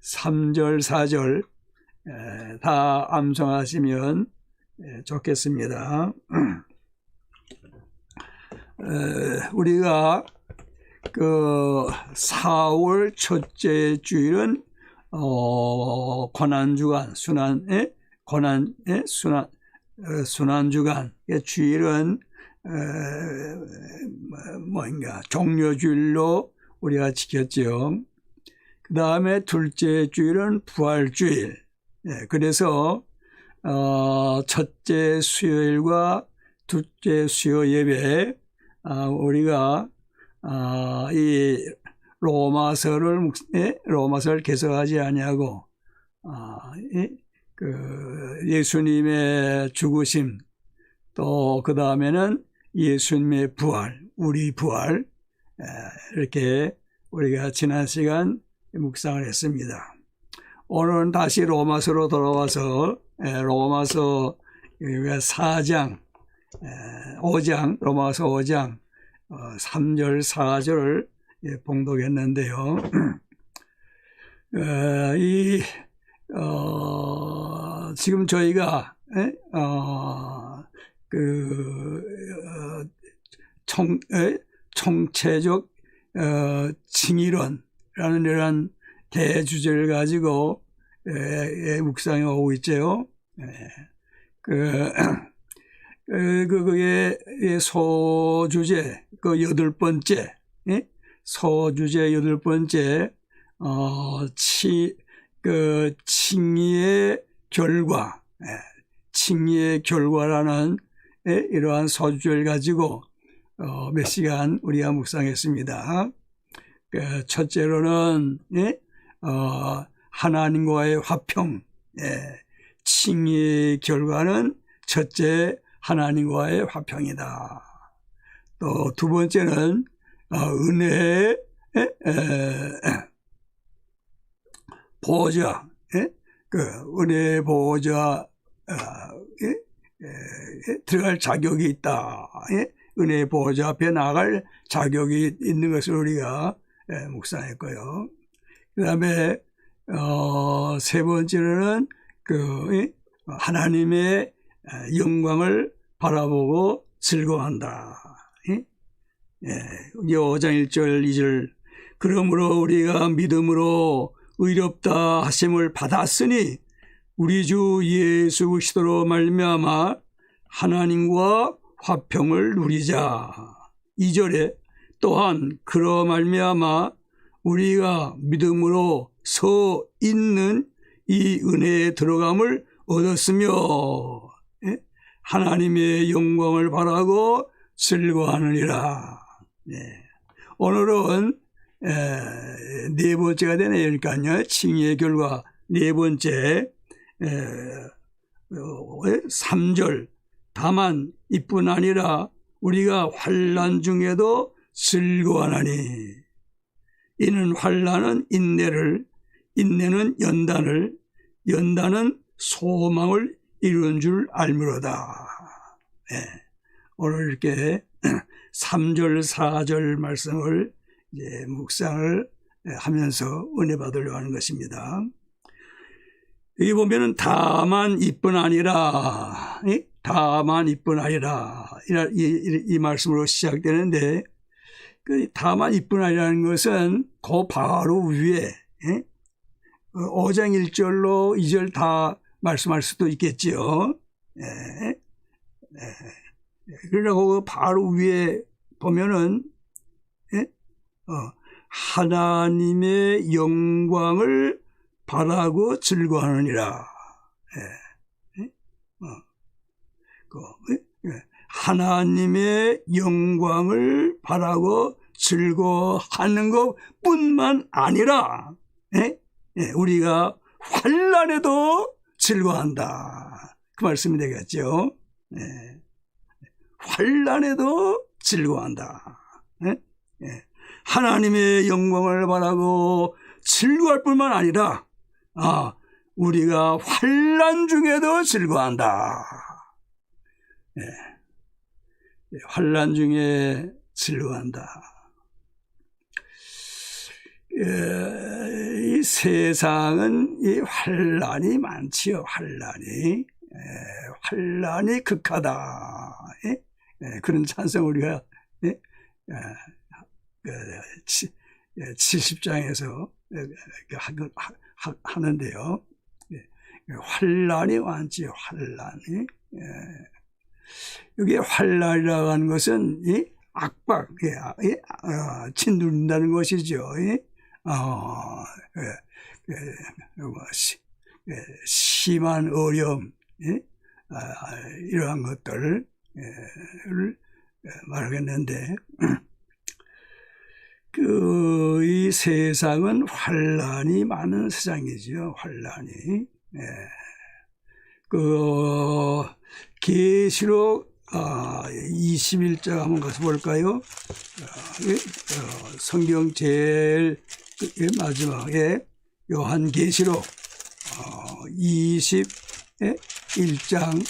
3절, 4절 다 암송하시면 좋겠습니다. 우리가 그 4월 첫째 주일은 고난주간, 순환주간, 주일은 종료주일로 우리가 지켰죠. 그 다음에 둘째 주일은 부활주일. 그래서 첫째 수요일과 둘째 수요 예배 우리가 이 로마서를 개석하지 아니하고 그 예수님의 죽으심, 또 그 다음에는 예수님의 부활, 우리 부활, 이렇게 우리가 지난 시간 묵상을 했습니다. 오늘은 다시 로마서로 돌아와서 로마서 4장, 5장, 로마서 5장 3절, 4절을 봉독했는데요. 지금 저희가 총체적 칭의론이라는 이런 대주제를 가지고 묵상해 오고 있죠. 그의 소주제 그 8번째, 소주제 8번째 칭의의 결과, 칭의의 결과라는 이러한 소주제를 가지고 몇 시간 우리가 묵상했습니다. 첫째로는 하나님과의 화평, 칭의의 결과는 첫째 하나님과의 화평이다. 또 두 번째는 은혜의 보호자, 은혜의 보호자 들어갈 자격이 있다. 은혜의 보호자 앞에 나갈 자격이 있는 것을 우리가 묵상했고요. 그 다음에 세 번째로는 하나님의 영광을 바라보고 즐거워한다. 5장 1절 2절 그러므로 우리가 믿음으로 의롭다 하심을 받았으니 우리 주 예수 그리스도로 말미암아 하나님과 화평을 누리자. 2절에 또한 그러 말미암아 우리가 믿음으로 서 있는 이 은혜에 들어감을 얻었으며 하나님의 영광을 바라고 즐거워하느니라. 오늘은 네 번째가 되네요. 그러니까요. 칭의의 결과 네 번째 3절 다만 이뿐 아니라 우리가 환난 중에도 즐거워하나니 이는 환난은 인내를, 인내는 연단을, 연단은 소망을 이루는 줄 알미로다. 오늘 이렇게 3절 4절 말씀을 이제 묵상을 하면서 은혜 받으려고 하는 것입니다. 여기 보면은 다만 이뿐 아니라, 다만 이뿐 아니라 이 말씀으로 시작되는데 그 다만 이뿐 아니라는 것은 그 바로 위에 5장 1절로 2절 다 말씀할 수도 있겠지요. 그러나 그 바로 위에 보면은 하나님의 영광을 바라고 즐거워하느니라. 하나님의 영광을 바라고 즐거워하는 것뿐만 아니라 우리가 환난에도 즐거워한다. 그 말씀이 되겠죠. 환난에도 즐거워한다. 하나님의 영광을 바라고 즐거워할 뿐만 아니라 우리가 환난 중에도 즐거워한다. 환난 중에 즐거워한다. 이 세상은 이 환란이 많지요. 환란이 극하다. 그런 찬송 우리가 70장에서 하는데요. 환란이 많지요. 환란이. 여기 환란이라고 하는 것은 이 압박, 짓누른다는 것이죠. 심한 어려움, 이러한 것들을 말하겠는데, 이 세상은 환란이 많은 세상이죠. 환란이. 계시록 21장 한번 가서 볼까요? 성경 제일 마지막에 요한계시록 21장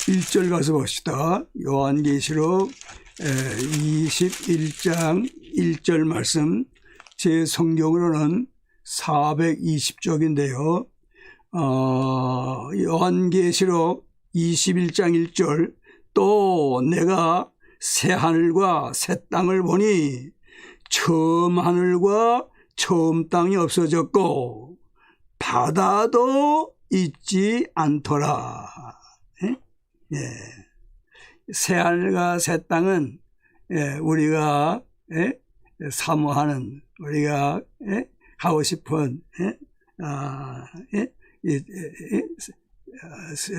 1절 가서 봅시다. 요한계시록 21장 1절 말씀, 제 성경으로는 420쪽인데요. 요한계시록 21장 1절, 또 내가 새 하늘과 새 땅을 보니 처음 하늘과 처음 땅이 없어졌고 바다도 있지 않더라. 새 하늘과 새 땅은 우리가 사모하는, 우리가 가고 싶은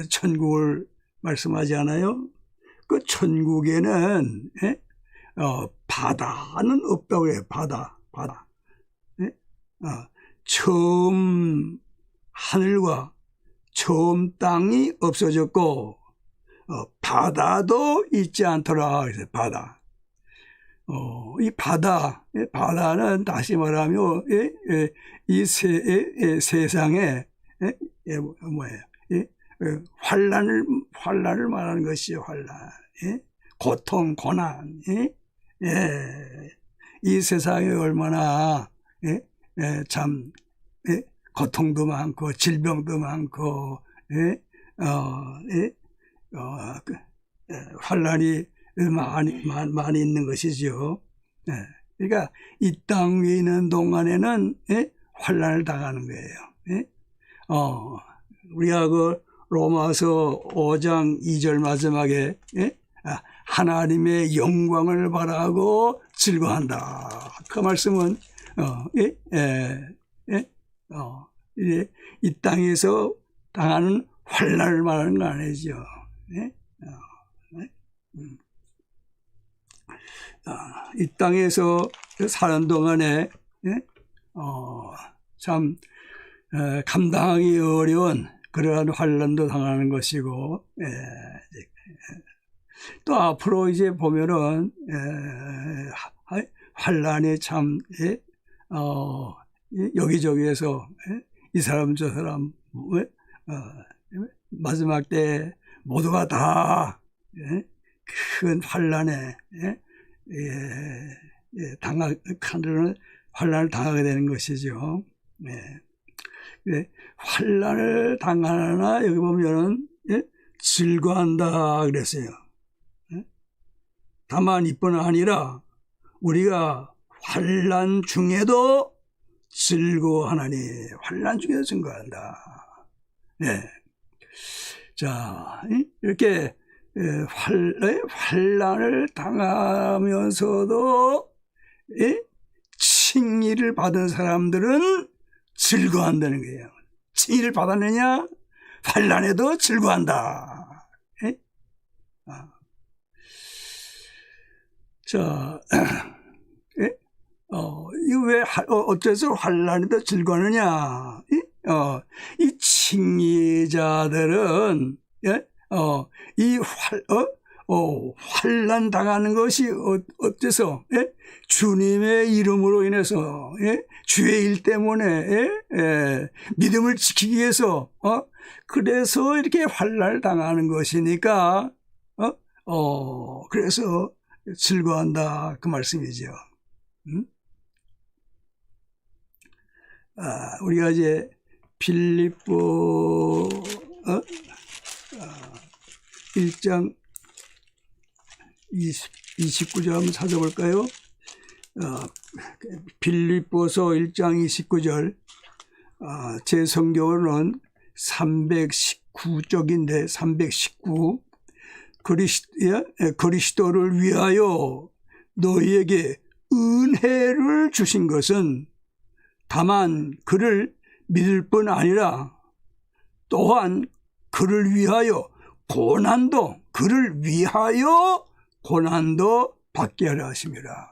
천국을 말씀하지 않아요? 그 천국에는 바다는 없다고 해요. 바다. 처음 하늘과 처음 땅이 없어졌고 바다도 있지 않더라. 그래서 바다. 이 바다는 다시 말하면 이 세상에 뭐예요? 환란을 말하는 것이요. 환란. 고통, 고난. 이 세상에 얼마나 참 고통도 많고 질병도 많고 환란이 많이 있는 것이죠. 그러니까 이 땅 위에 있는 동안에는 환란을 당하는 거예요. 우리가 그 로마서 5장 2절 마지막에 하나님의 영광을 바라고 즐거워한다. 그 말씀은 이 땅에서 당하는 환난을 말하는 거 아니죠. 이 땅에서 사는 동안에 참 감당하기 어려운 그러한 환난도 당하는 것이고, 또 앞으로 이제 보면은 환난이 참 여기저기에서 이 사람 저 사람 마지막 때 모두가 다 큰 환난에 환난을 당하게 되는 것이죠. 환난을 당하나 여기 보면은 즐거워한다 그랬어요. 다만 이뿐 아니라 우리가 환난 중에도 즐거워하나니, 환난 중에도 즐거워한다. 자, 이렇게 환난을 당하면서도 칭의를 받은 사람들은 즐거워한다는 거예요. 칭의를 받았느냐? 환난에도 즐거워한다. 자, 이거 왜 어째서 환난에도 즐거워하느냐? 이 칭의자들은 이 환난 당하는 것이 어째서 주님의 이름으로 인해서 주의 일 때문에 믿음을 지키기 위해서 그래서 이렇게 환난을 당하는 것이니까 그래서 즐거워한다 그 말씀이죠. 우리가 이제 빌립보 1장 29절 한번 찾아볼까요? 빌립보서 1장 29절. 제 성경으로는 319쪽인데 319. 그리스도를 위하여 너희에게 은혜를 주신 것은 다만 그를 믿을 뿐 아니라 또한 그를 위하여 그를 위하여 고난도 받게 하려 하심이라.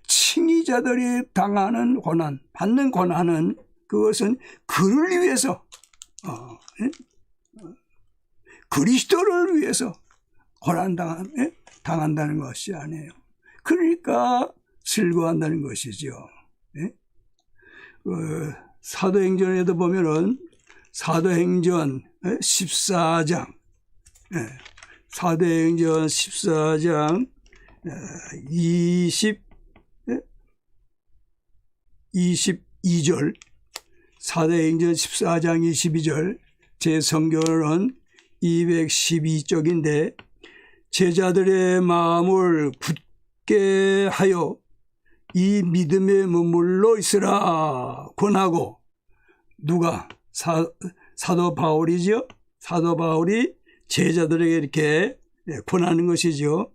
칭의자들이 당하는 고난, 받는 고난은 그것은 그를 위해서, 그리스도를 위해서 당한다는 것이 아니에요. 그러니까 슬거워한다는 것이죠. 사도행전에도 보면은 사도행전 14장, 사도행전 14장 22절, 사도행전 14장 22절, 제 성경은 212쪽인데 제자들의 마음을 굳게 하여 이 믿음에 머물러 있으라 권하고, 누가? 사도 바울이죠. 사도 바울이 제자들에게 이렇게 권하는 것이죠.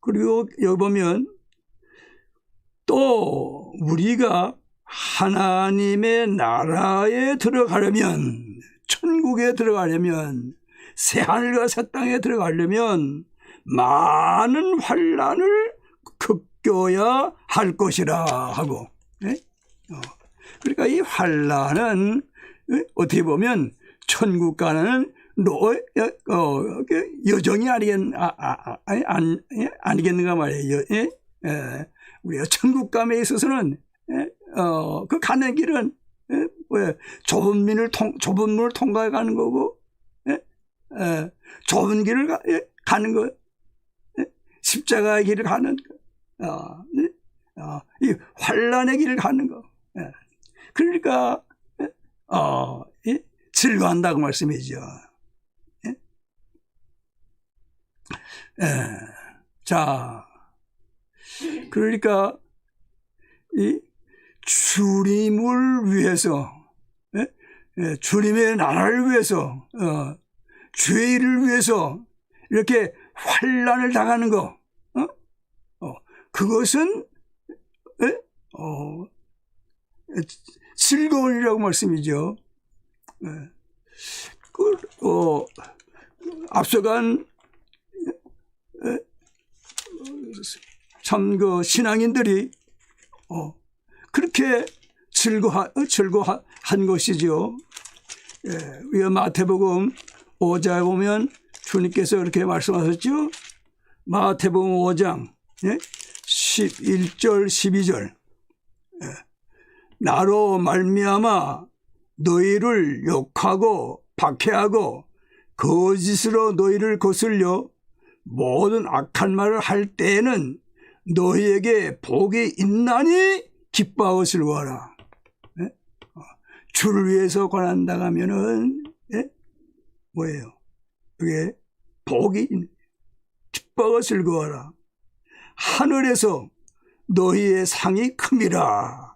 그리고 여기 보면 또 우리가 하나님의 나라에 들어가려면, 천국에 들어가려면, 새하늘과 새 땅에 들어가려면 많은 환난을 겪어야 할 것이라 하고, 그러니까 이 환난은 어떻게 보면 천국 가는 여정이 아니겠는가 말이에요. 우리가 천국 감에 있어서는 그 가는 길은 좁은 문을 통과해 가는 거고, 좁은 길을 가는 거, 십자가의 길을 가는 거, 이 환난의 길을 가는 거. 그러니까 즐거워한다고 말씀이죠. 자, 그러니까 이 주님을 위해서, 주님의 나라를 위해서, 주의 일을 위해서 이렇게 환난을 당하는 거, 그것은 즐거운 일이라고 말씀이죠. 앞서간 참 그 신앙인들이 그렇게 즐거워한 것이죠. 우리가 마태복음 5장에 보면 주님께서 이렇게 말씀하셨죠. 마태복음 5장 11절 12절. 나로 말미암아 너희를 욕하고 박해하고 거짓으로 너희를 거슬려 모든 악한 말을 할 때에는 너희에게 복이 있나니 기뻐하고 즐거워하라. 주를 위해서 고난당하면은 뭐예요? 그게 복이 기뻐하고 즐거워하라. 하늘에서 너희의 상이 큼이라.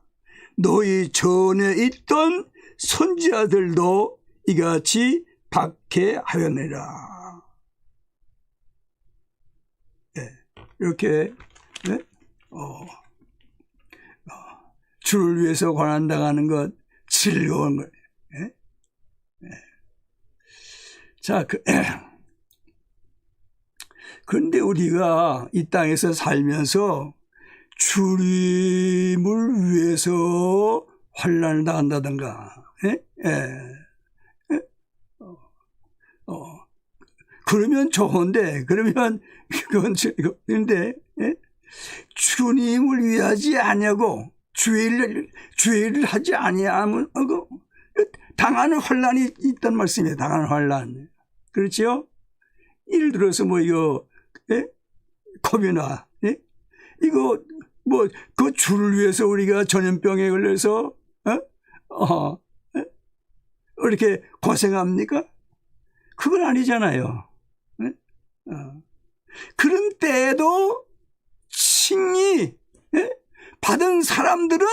너희 전에 있던 선지자들도 이같이 박해하였느니라. 이렇게 주를 위해서 고난당하는 것 즐거운 거예요. 자, 그런데 우리가 이 땅에서 살면서 주님을 위해서 환난을 당한다든가, 그러면 좋은데, 그러면 그건 즐거운데, 주님을 위하지 아니하고 주의 일을 하지 아니하면 당하는 환난이 있단 말씀이에요. 당하는 환난. 그렇죠? 예를 들어서 뭐 이거 코비나 이거 뭐 그 줄을 위해서 우리가 전염병에 걸려서 이렇게 고생합니까? 그건 아니잖아요. 그런 때에도 칭의 받은 사람들은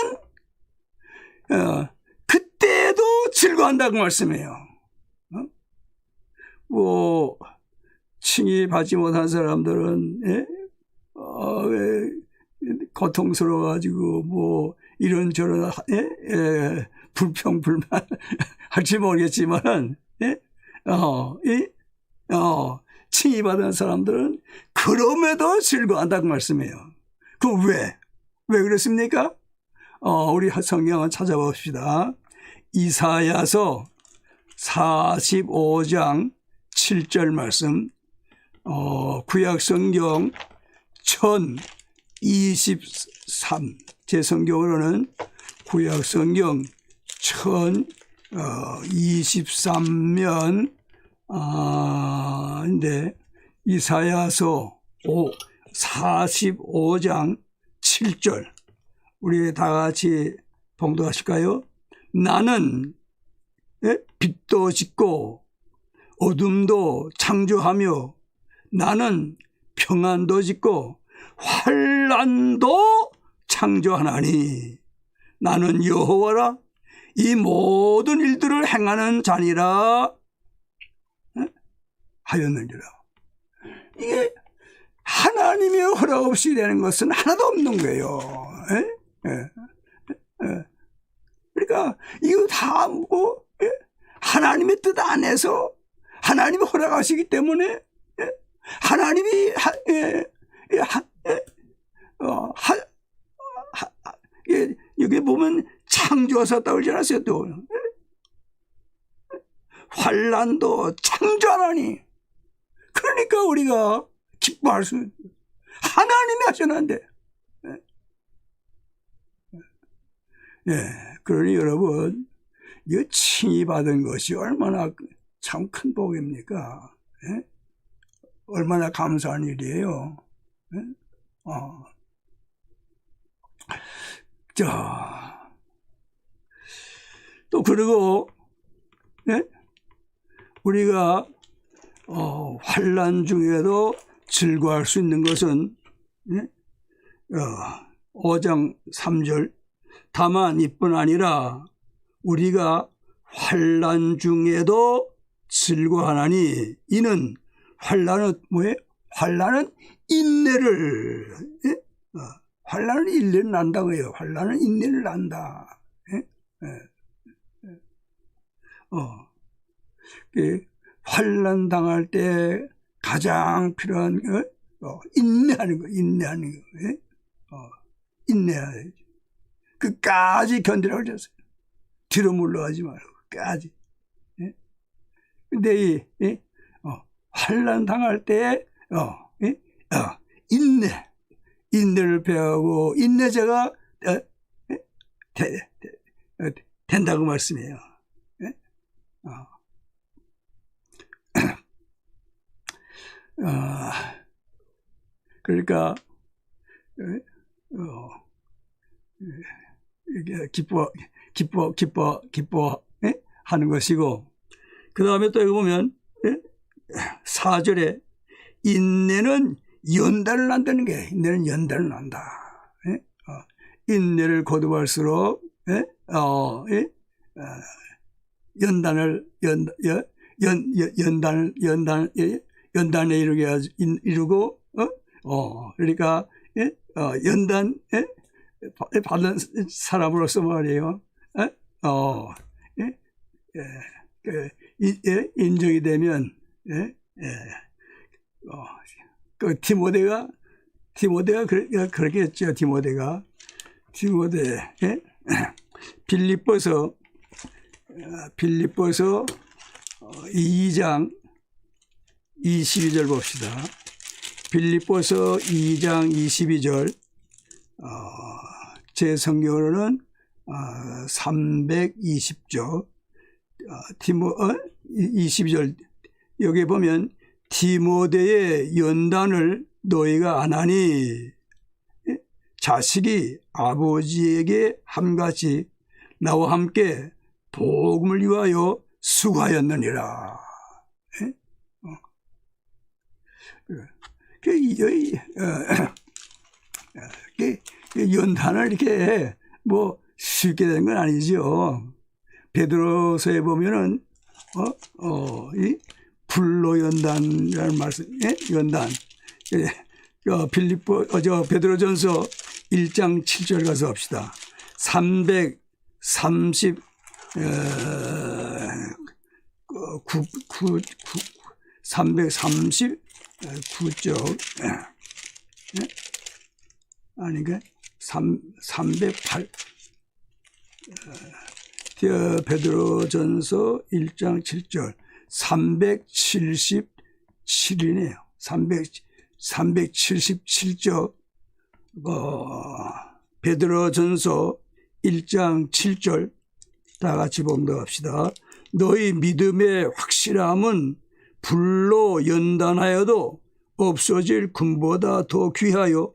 그때도 즐거워한다고 말씀해요. 뭐 칭의 받지 못한 사람들은 고통스러워가지고 뭐 이런저런 불평불만 할지 모르겠지만 칭의 받은 사람들은 그럼에도 즐거워한다고 말씀해요. 그럼 왜 그렇습니까? 우리 성경을 찾아봅시다. 이사야서 45장 7절 말씀, 구약성경 1023, 제 성경으로는 구약성경 1023면 근데 이사야서 45장 7절 우리 다 같이 봉독하실까요? 나는 빛도 짓고 어둠도 창조하며 나는 평안도 짓고 환난도 창조하나니 나는 여호와라 이 모든 일들을 행하는 자니라 하였느니라. 이게 하나님의 허락 없이 되는 것은 하나도 없는 거예요. 그러니까 이거 다 뭐 하나님의 뜻 안에서 하나님이 허락하시기 때문에 하나님이 여기 보면 창조하셨다고 그러지 않았어요? 또 환난도 창조하나니 그러니까 우리가 기뻐할 수 하나님이 하셨는데 그러니 여러분 이 칭의 받은 것이 얼마나 참 큰 복입니까? 얼마나 감사한 일이에요. 자, 또 그리고 우리가 환난 중에도 즐거워할 수 있는 것은 5장 3절 다만 이뿐 아니라 우리가 환난 중에도 즐거워하나니 이는 환난은 뭐예요? 환난은 인내를 환난은 인내를 난다고요. 환난은 인내를 난다. 환난 당할 때 가장 필요한 인내하는 거, 인내하는 거, 인내해야지. 끝까지 견디라고 그랬어요. 뒤로 물러가지 말고 끝까지. 근데 환난 당할 때 인내를 배우고 인내자가 된다고 말씀해요. 그러니까 이게 기뻐 하는 것이고 그 다음에 또 여기 보면 4절에 인내는 연단을 난다는 게 인내는 연단을 난다. 인내를 거듭할수록 연단에 이루고 그러니까 연단 받는 사람으로서 말이에요. 인정이 되면 그 디모데가 그렇게 했죠. 디모데 빌립보서 2장 22절 봅시다. 빌립보서 2장 22절 제 성경으로는 320조 22절 여기 보면 디모데의 연단을 너희가 안 하니 자식이 아버지에게 함같이 나와 함께 복음을 위하여 수고하였느니라. 연단을 이렇게 뭐 쉽게 된 건 아니죠. 베드로서에 보면은 이 불로 연단이라는 말씀, 연단. 베드로전서 1장 7절 가서 합시다. 339쪽 아닌가? 308 베드로전서 1장 7절 377이네요. 377쪽 베드로전서 1장 7절 다 같이 봉독합시다. 너희 믿음의 확실함은 불로 연단하여도 없어질 금보다 더 귀하여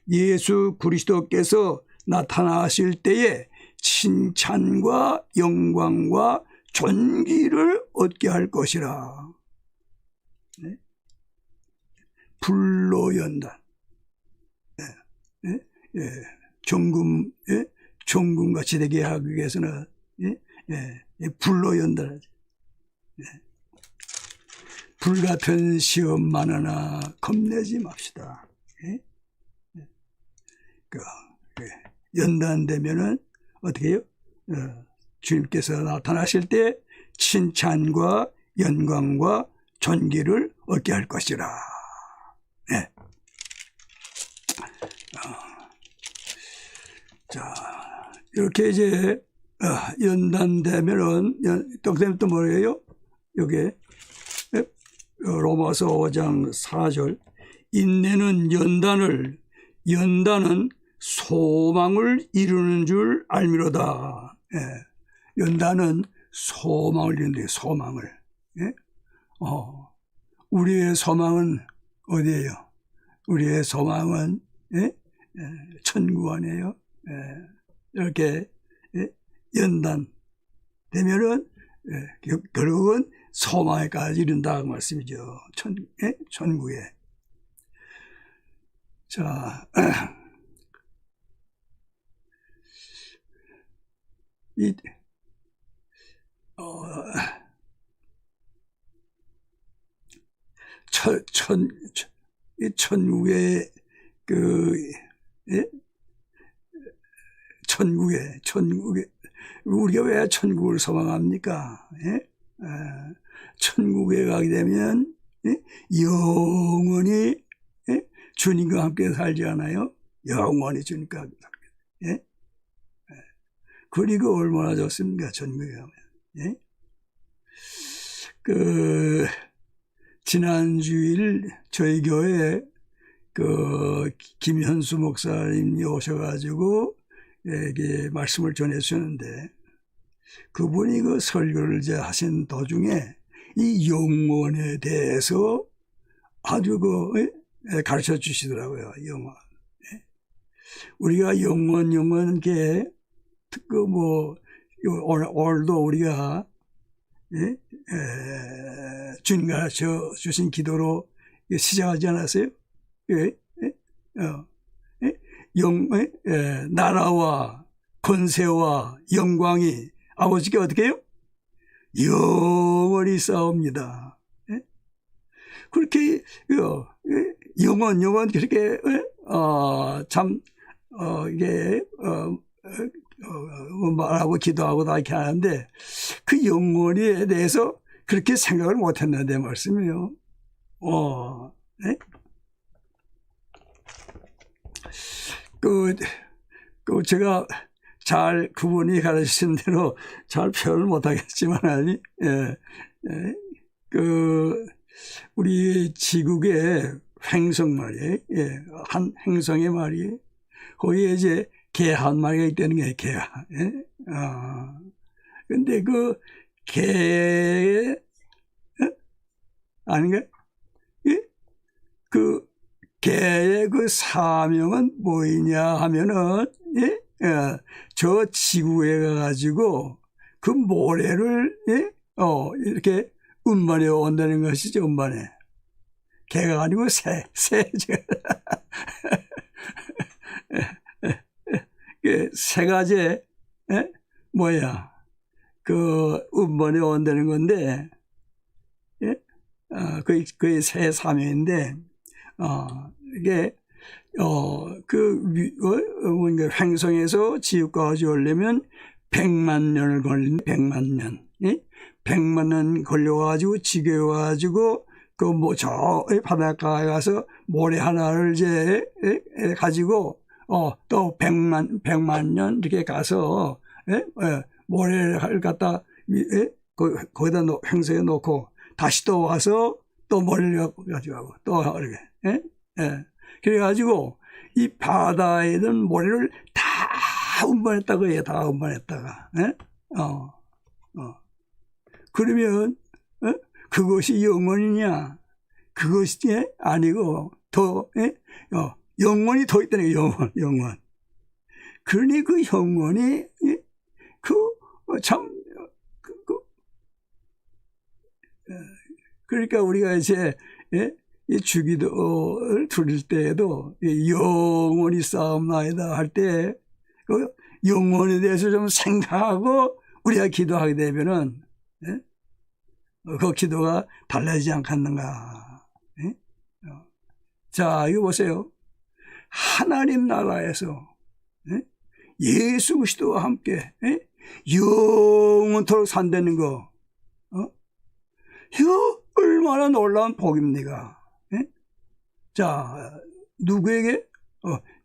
예수 그리스도께서 나타나실 때에 칭찬과 영광과 존귀를 얻게 할 것이라. 네? 불로 연단. 종금같이 되게 하기 위해서는 불로 연단하지. 불같은 시험 많으나 겁내지 맙시다. 연단되면은 어떻게 해요? 주님께서 나타나실 때 칭찬과 영광과 존귀를 얻게 할 것이라. 자, 이렇게 이제 연단되면은 또 뭐예요? 요게 로마서 5장 4절 인내는 연단은 소망을 이루는 줄 알미로다. 연단은 소망을 이루는데 소망을. 우리의 소망은 어디예요? 우리의 소망은 천국 아니에요? 이렇게 연단 되면은 결국은 소망에까지 이른다 그 말씀이죠. 천국에. 자, 천국에 천국에 우리가 왜 천국을 소망합니까? 천국에 가게 되면 영원히 주님과 함께 살지 않아요? 영원히 주님과 함께 살게. 그리고 얼마나 좋습니까? 천국에 가면. 지난 주일 저희 교회에 김현수 목사님이 오셔가지고 이게 말씀을 전해주셨는데 그분이 그 설교를 하신 도중에 이 영원에 대해서 아주 가르쳐 주시더라고요. 영원. 우리가 영원 게 오늘도 우리가 주님 가르쳐 주신 기도로 시작하지 않았어요? 나라와 권세와 영광이 아버지께 어떻게 해요? 영원히 싸웁니다. 그렇게 영원 그렇게 이게 말하고 기도하고 다 이렇게 하는데 그 영원에 대해서 그렇게 생각을 못했는데 말씀이에요. 제가 잘 그분이 가르치신 대로 잘 표현을 못하겠지만 우리 지국의 횡성 말이에요. 한 행성의 말이에요. 거기에 이제 개 한 마리가 있다는 게 개야. 근데 그 개 아닌가? 그 개의 그 사명은 뭐이냐 하면은, 예? 저 지구에 가가지고 그 모래를, 예? 이렇게 운반해 온다는 것이죠, 운반해. 개가 아니고 새. 세 가지, 예? 뭐야, 그 운반해 온다는 건데, 예? 그게 새 사명인데, 이게, 뭔가 횡성에서 지구까지 오려면 100만 년을 걸린, 100만 년. 예? 100만 년 걸려가지고, 지구에 와가지고, 저 바닷가에 가서 모래 하나를 이제, 가지고, 또 100만 년 이렇게 가서, 모래를 갖다, 거기다 횡성에 놓고, 다시 또 와서, 또 모래를 가지고, 또 이렇게, 그래가지고, 이 바다에 있는 모래를 다 운반했다고 해요. 다 운반했다가. 그러면, 그것이 영원이냐? 그것이 아니고, 영원이 더 있다는 거예요. 영원. 그러니 그 영원이, 그러니까 우리가 이제, 이 주기도를 드릴 때에도 영원히 싸움나이다 할 때 그 영원에 대해서 좀 생각하고 우리가 기도하게 되면은 그 기도가 달라지지 않겠는가. 자, 이거 보세요. 하나님 나라에서 예수 그리스도와 함께 영원토록 산다는 거, 이거 얼마나 놀라운 복입니까? 자, 누구에게?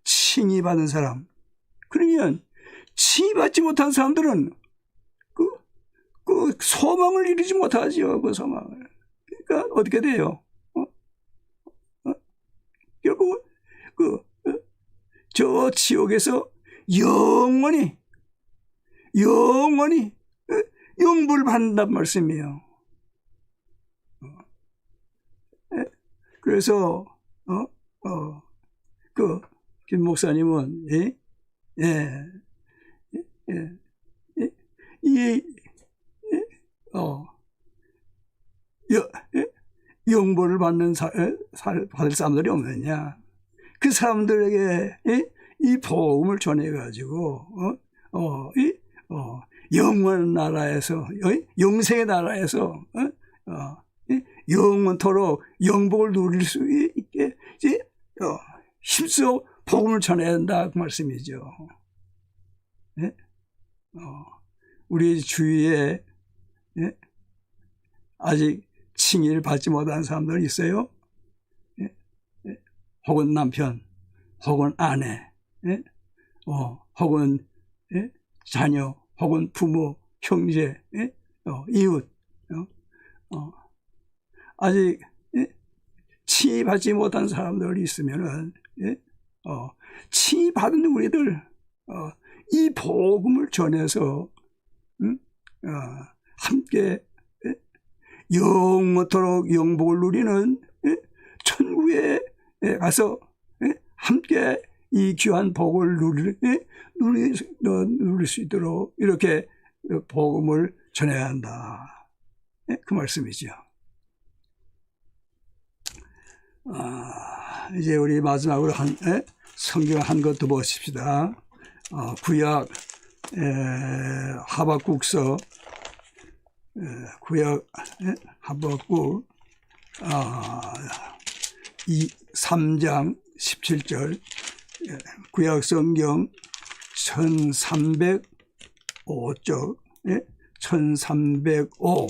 칭의 받은 사람. 그러면 칭의 받지 못한 사람들은 그 소망을 이루지 못하죠. 그 소망을. 그러니까 어떻게 돼요? 결국 저 지옥에서 영원히 영불 받는단 말씀이에요. 그래서 김 목사님은 영보를 받는 받을 사람들이 없느냐? 그 사람들에게 이 복음을 전해가지고 영원 나라에서 영생의 나라에서 영원토록 영복을 누릴 수 있게 힘써 복음을 전해야 한다 그 말씀이죠. 우리 주위에 아직 칭의를 받지 못한 사람들 있어요? 혹은 남편, 혹은 아내, 혹은 자녀, 혹은 부모, 형제, 이웃, 아직 칭의 받지 못한 사람들이 있으면은 칭의 받은 우리들 이 복음을 전해서 함께 영원토록 영복을 누리는 천국에 가서 함께 이 귀한 복을 누릴 수 있도록 이렇게 복음을 전해야 한다. 그 말씀이죠. 이제 우리 마지막으로 성경 한 것 더 보십시다. 구약 하박국서 구약 하박국 3장 17절 구약 성경 1305쪽 1305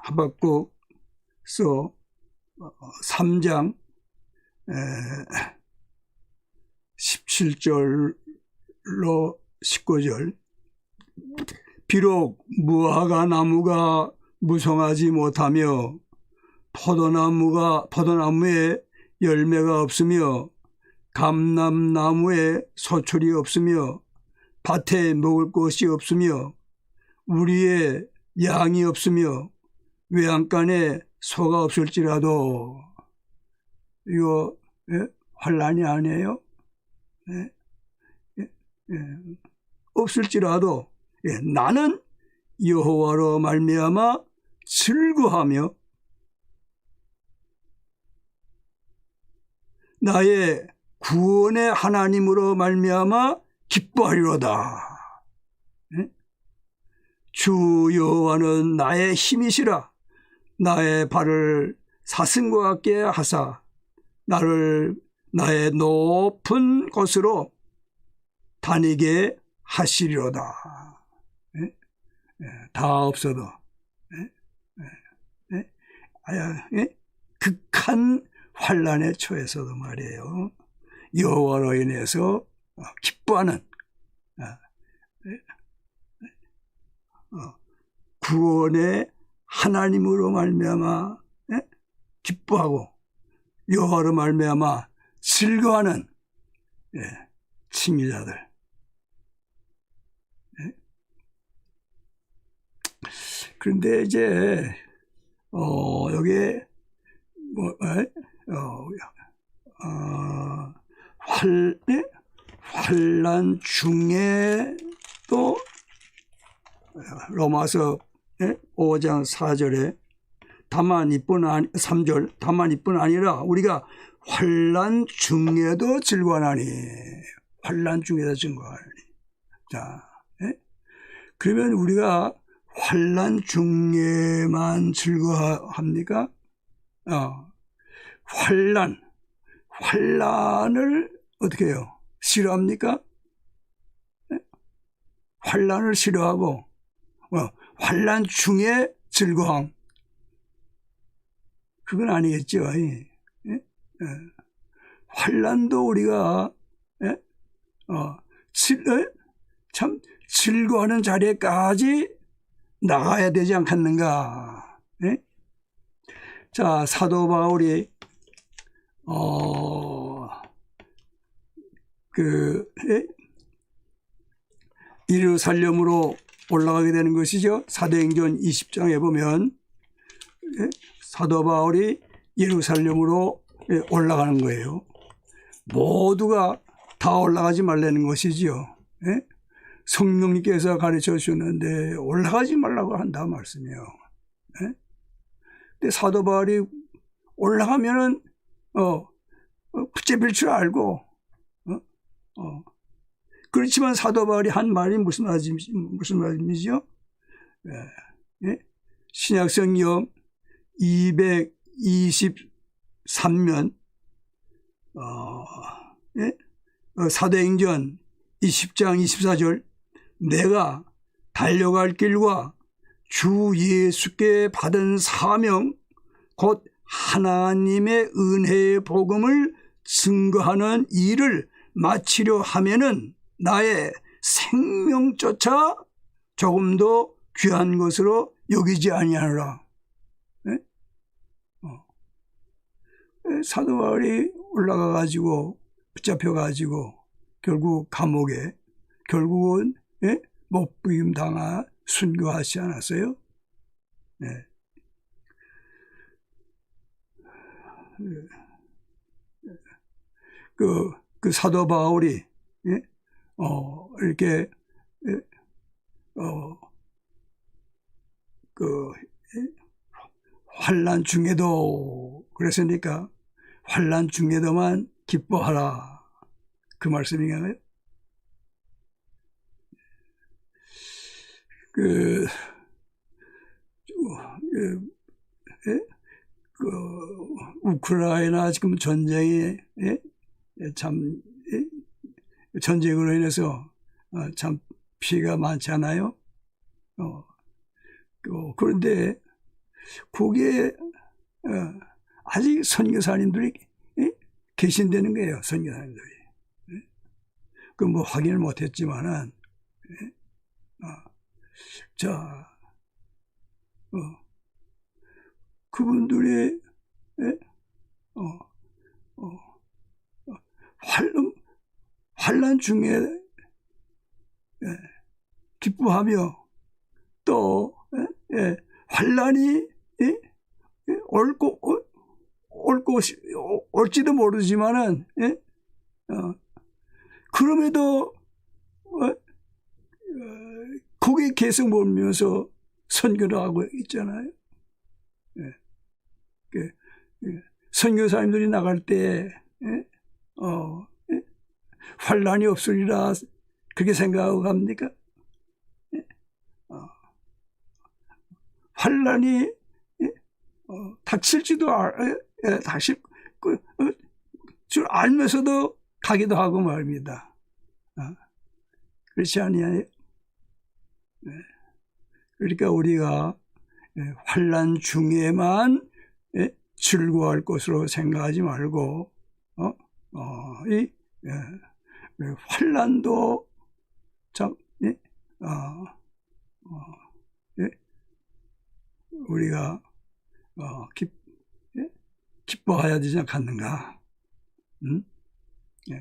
하박국서 3장 17절로 19절 비록 무화과 나무가 무성하지 못하며 포도나무에 열매가 없으며 감람나무에 소출이 없으며 밭에 먹을 것이 없으며 우리의 양이 없으며 외양간에 소가 없을지라도 이거 환난이 아니에요? 없을지라도 나는 여호와로 말미암아 즐거하며 나의 구원의 하나님으로 말미암아 기뻐하리로다. 주 여호와는 나의 힘이시라. 나의 발을 사슴과 같게 하사 나를 나의 높은 곳으로 다니게 하시리로다. 다 없어도 극한 환난에 처해서도 말이에요. 여호와로 인해서 기뻐하는 구원의 하나님으로 말미암아 기뻐하고 여호와로 말미암아 즐거워하는 칭의자들. 그런데 이제 여기에 환난 중에 또 로마서 5장 4절에 다만 이뿐 3절 다만 이뿐 아니라 우리가 환난 중에도 즐거워하니 환난 중에도 즐거워하니. 자, 그러면 우리가 환난 중에만 즐거워합니까? 환난을 어떻게 해요? 싫어합니까? 환난을 싫어하고 환난 중에 즐거움, 그건 아니겠죠. 환난도 우리가 참 즐거워하는 자리에까지 나가야 되지 않겠는가. 자, 사도 바울이 예루살렘으로 올라가게 되는 것이죠. 사도행전 20장에 보면 사도 바울이 예루살렘으로 올라가는 거예요. 모두가 다 올라가지 말라는 것이지요. 성령님께서 가르쳐 주셨는데 올라가지 말라고 한다 말씀이에요. 근데 사도 바울이 올라가면은 붙잡힐 줄 알고 그렇지만 사도 바울이 한 말이 무슨 말씀이죠? 신약성경 223면 사도행전 20장 24절 내가 달려갈 길과 주 예수께 받은 사명 곧 하나님의 은혜의 복음을 증거하는 일을 마치려 하면은 나의 생명조차 조금도 귀한 것으로 여기지 아니하노라. 사도 바울이 올라가 가지고 붙잡혀 가지고 결국 감옥에 결국은 못부임 당하 순교하지 않았어요? 그 사도 바울이 이렇게 환난 중에도 그랬으니까 환난 중에도만 기뻐하라 그 말씀인가요? 우크라이나 지금 전쟁이 참 전쟁으로 인해서 참 피해가 많지 않아요? 그런데 거기에 아직 선교사님들이 계신다는 거예요. 선교사님들이. 그 뭐 확인을 못했지만은 자 그분들이 환난 중에 기뻐하며 또 환난이 올지도 모르지만은, 예? 그럼에도, 거기에 계속 몰면서 선교를 하고 있잖아요. 예. 선교사님들이 나갈 때, 예? 예? 환란이 없으리라, 그렇게 생각하고 갑니까? 예? 환란이, 예? 닥칠지도 닥칠 줄 알면서도 가기도 하고 말입니다. 그렇지 아니에요? 네. 그러니까 우리가 환란 중에만 즐거워할 것으로 생각하지 말고 이 환란도 참 우리가 기뻐해야 되지 않겠는가? 응?